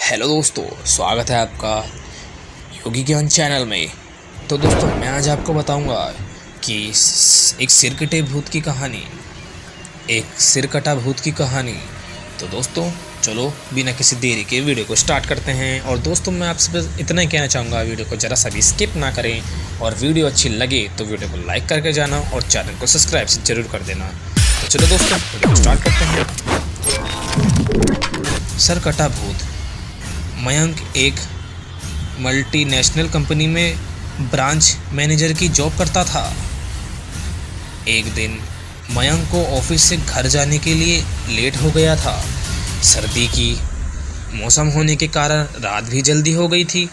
Hello दोस्तों, स्वागत है आपका योगी ज्ञान चैनल में। तो दोस्तों, मैं आज आपको बताऊंगा कि एक सिरकटे भूत की कहानी, एक सिरकटा भूत की कहानी। तो दोस्तों चलो बिना किसी देरी के वीडियो को स्टार्ट करते हैं। और दोस्तों, मैं आपसे बस इतना ही कहना चाहूँगा, वीडियो को ज़रा सा भी स्किप ना करें और वीडियो अच्छी लगे तो वीडियो को लाइक करके जाना और चैनल को सब्सक्राइब से ज़रूर कर देना। तो चलो दोस्तों, वीडियो को स्टार्ट करते हैं। सिरकटा भूत। मयंक एक मल्टीनेशनल कंपनी में ब्रांच मैनेजर की जॉब करता था। एक दिन मयंक को ऑफिस से घर जाने के लिए लेट हो गया था। सर्दी की मौसम होने के कारण रात भी जल्दी हो गई थी,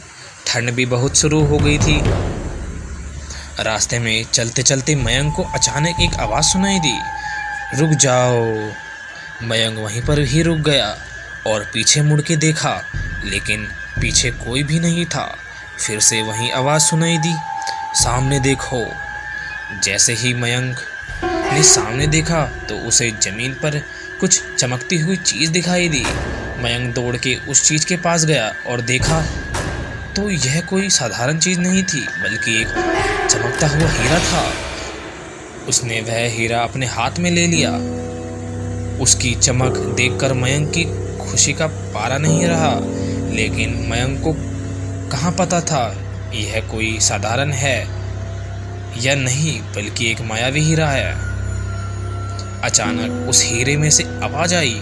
ठंड भी बहुत शुरू हो गई थी। रास्ते में चलते चलते मयंक को अचानक एक आवाज़ सुनाई दी, रुक जाओ। मयंक वहीं पर ही रुक गया और पीछे मुड़ के देखा, लेकिन पीछे कोई भी नहीं था। फिर से वही आवाज़ सुनाई दी, सामने देखो। जैसे ही मयंक ने सामने देखा तो उसे ज़मीन पर कुछ चमकती हुई चीज़ दिखाई दी। मयंक दौड़ के उस चीज़ के पास गया और देखा तो यह कोई साधारण चीज़ नहीं थी, बल्कि एक चमकता हुआ हीरा था। उसने वह हीरा अपने हाथ में ले लिया। उसकी चमक देखकर मयंक की खुशी का पारा नहीं रहा, लेकिन मयंक को कहाँ पता था यह कोई साधारण है या नहीं, बल्कि एक मायावी हीरा है। अचानक उस हीरे में से आवाज आई,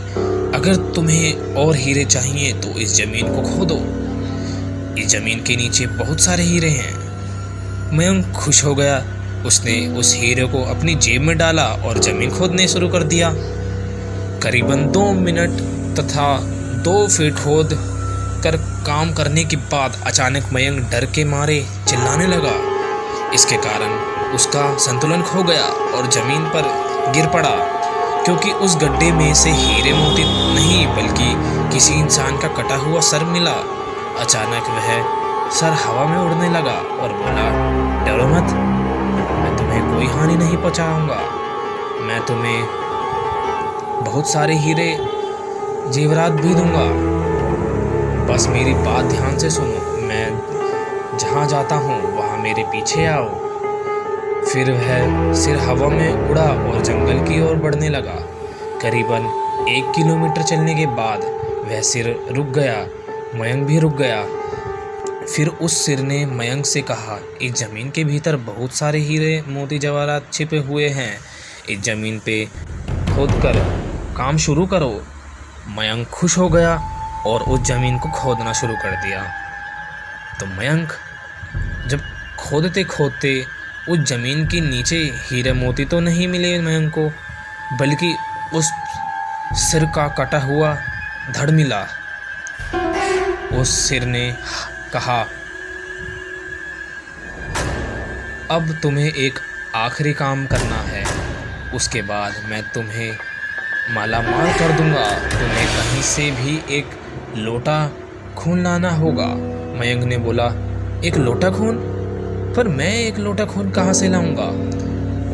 अगर तुम्हें और हीरे चाहिए तो इस जमीन को खोदो। इस जमीन के नीचे बहुत सारे हीरे हैं। मयंक खुश हो गया। उसने उस हीरे को अपनी जेब में डाला और जमीन खोदने शुरू कर दिया। करीबन 2 मिनट तथा 2 फीट खोद कर काम करने के बाद अचानक मयंक डर के मारे चिल्लाने लगा। इसके कारण उसका संतुलन खो गया और ज़मीन पर गिर पड़ा, क्योंकि उस गड्ढे में से हीरे मोती नहीं बल्कि किसी इंसान का कटा हुआ सर मिला। अचानक वह सर हवा में उड़ने लगा और बोला, डरो मत, मैं तुम्हें कोई हानि नहीं पहुंचाऊंगा। मैं तुम्हें बहुत सारे हीरे जेवरात भी दूंगा, बस मेरी बात ध्यान से सुनो। मैं जहाँ जाता हूँ वहाँ मेरे पीछे आओ। फिर वह सिर हवा में उड़ा और जंगल की ओर बढ़ने लगा। करीबन 1 किलोमीटर चलने के बाद वह सिर रुक गया। मयंक भी रुक गया। फिर उस सिर ने मयंक से कहा, इस ज़मीन के भीतर बहुत सारे हीरे मोती जवाहरात छिपे हुए हैं। इस ज़मीन पे खोदकर काम शुरू करो। मयंक खुश हो गया और उस ज़मीन को खोदना शुरू कर दिया। तो मयंक जब खोदते खोदते उस ज़मीन के नीचे हीरे मोती तो नहीं मिले मयंक को, बल्कि उस सिर का कटा हुआ धड़ मिला। उस सिर ने कहा, अब तुम्हें एक आखिरी काम करना है, उसके बाद मैं तुम्हें मालामाल कर दूंगा। तुम्हें कहीं से भी एक लोटा खून लाना होगा। मयंक ने बोला, एक लोटा खून? पर मैं एक लोटा खून कहाँ से लाऊंगा?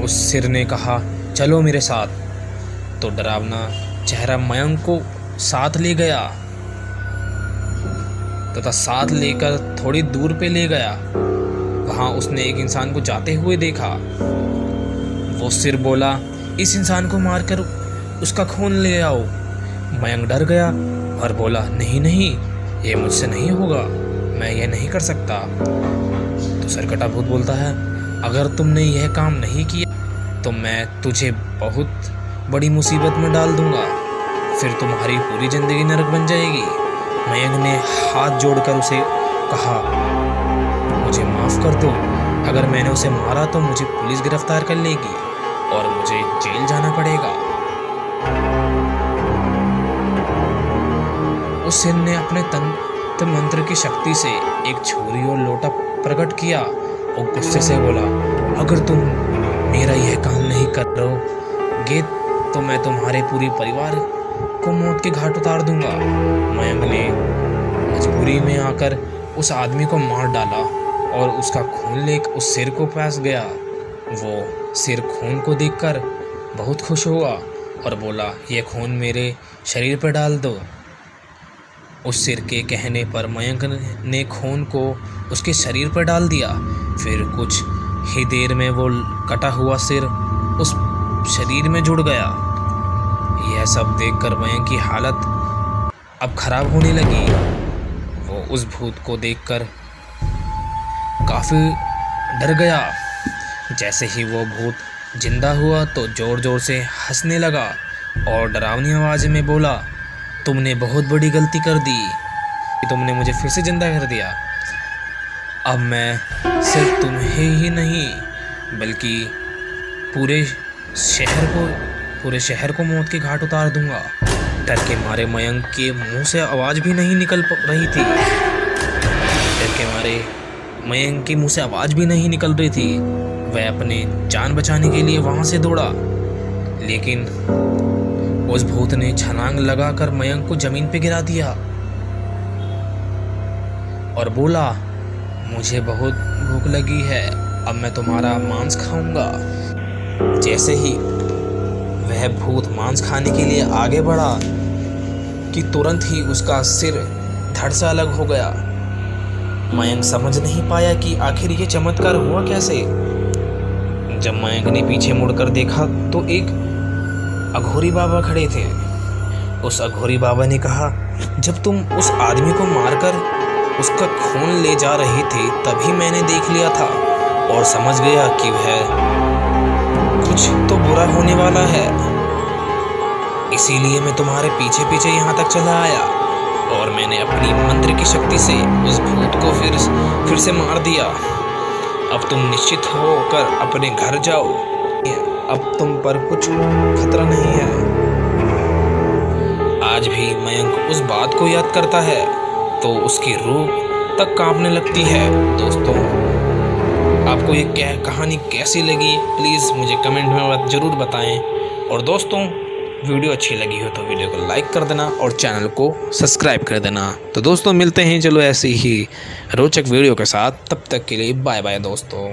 उस सिर ने कहा, चलो मेरे साथ। तो डरावना चेहरा मयंक को साथ ले गया तथा साथ लेकर थोड़ी दूर पे ले गया। वहाँ उसने एक इंसान को जाते हुए देखा। वो सिर बोला, इस इंसान को मारकर उसका खून ले आओ। मयंक डर गया और बोला, नहीं नहीं, ये मुझसे नहीं होगा, मैं ये नहीं कर सकता। तो सिरकटा भूत बोलता है, अगर तुमने यह काम नहीं किया तो मैं तुझे बहुत बड़ी मुसीबत में डाल दूंगा, फिर तुम्हारी पूरी ज़िंदगी नरक बन जाएगी। मयंक ने हाथ जोड़कर उसे कहा, मुझे माफ़ कर दो, अगर मैंने उसे मारा तो मुझे पुलिस गिरफ्तार कर लेगी और मुझे जेल जाना पड़ेगा। उस सिर ने अपने तंत्र मंत्र की शक्ति से एक छुरी और लोटा प्रकट किया और गुस्से से बोला, अगर तुम मेरा यह काम नहीं करोगे तो मैं तुम्हारे पूरे परिवार को मौत के घाट उतार दूंगा। मयंक ने मजबूरी में आकर उस आदमी को मार डाला और उसका खून लेकर उस सिर को पास गया। वो सिर खून को देखकर बहुत खुश हुआ और बोला, यह खून मेरे शरीर पर डाल दो। उस सिर के कहने पर मयंक ने खून को उसके शरीर पर डाल दिया। फिर कुछ ही देर में वो कटा हुआ सिर उस शरीर में जुड़ गया। यह सब देखकर मयंक की हालत अब खराब होने लगी। वो उस भूत को देखकर काफ़ी डर गया। जैसे ही वो भूत जिंदा हुआ तो ज़ोर ज़ोर से हंसने लगा और डरावनी आवाज़ में बोला, तुमने बहुत बड़ी गलती कर दी कि तुमने मुझे फिर से जिंदा कर दिया। अब मैं सिर्फ तुम्हें ही नहीं बल्कि पूरे शहर को मौत के घाट उतार दूंगा। डर के मारे मयंक के मुंह से आवाज़ भी नहीं निकल रही थी। डर के मारे मयंक के मुंह से आवाज़ भी नहीं निकल रही थी। वह अपने जान बचाने के लिए वहाँ से दौड़ा, लेकिन उस भूत ने छलांग लगाकर मयंक को ज़मीन पे गिरा दिया और बोला, मुझे बहुत भूख लगी है, अब मैं तुम्हारा मांस खाऊंगा। जैसे ही वह भूत मांस खाने के लिए आगे बढ़ा कि तुरंत ही उसका सिर धड़ से अलग हो गया। मयंक समझ नहीं पाया कि आखिर ये चमत्कार हुआ कैसे। जब मयंक ने पीछे मुड़कर देखा तो एक अघोरी बाबा खड़े थे। उस अघोरी बाबा ने कहा, जब तुम उस आदमी को मारकर उसका खून ले जा रहे थे तभी मैंने देख लिया था और समझ गया कि वह कुछ तो बुरा होने वाला है, इसीलिए मैं तुम्हारे पीछे पीछे यहाँ तक चला आया और मैंने अपनी मंत्र की शक्ति से उस भूत को फिर से मार दिया। अब तुम निश्चित होकर अपने घर जाओ, अब तुम पर कुछ खतरा नहीं है। आज भी मयंक उस बात को याद करता है तो उसकी रूह तक कांपने लगती है। दोस्तों, आपको ये कहानी कैसी लगी प्लीज़ मुझे कमेंट में ज़रूर बताएं। और दोस्तों, वीडियो अच्छी लगी हो तो वीडियो को लाइक कर देना और चैनल को सब्सक्राइब कर देना। तो दोस्तों, मिलते हैं चलो ऐसी ही रोचक वीडियो के साथ। तब तक के लिए बाय बाय दोस्तों।